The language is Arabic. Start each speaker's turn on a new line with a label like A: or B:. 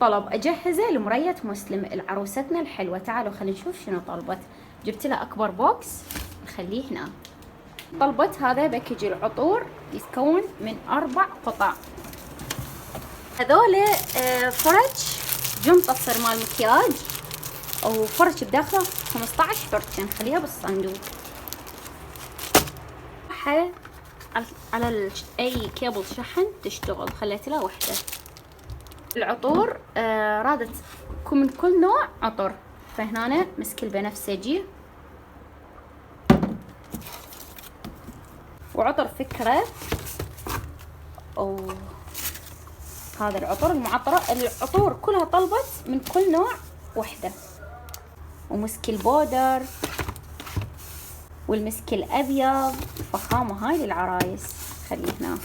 A: طلب أجهزه لمرية مسلم العروستنا الحلوة. تعالوا خلينا نشوف شنو طلبت. جبت لها أكبر بوكس نخليه هنا. طلبت هذا باكج العطور يتكون من 4 قطع. هذول فرش جنطة تصير مال مكياج أو فرش بداخله 15 فرشة نخليها بالصندوق. على أي كيبل شحن تشتغل. خليت لها وحدة. العطور رادت من كل نوع عطر. فهنا مسك البنفسجي وعطر فكرة، أو هذا العطر المعطرة. العطور كلها طلبت من كل نوع وحدة. ومسك البودر والمسك الأبيض. فخامة هاي للعرايس. خليه هنا.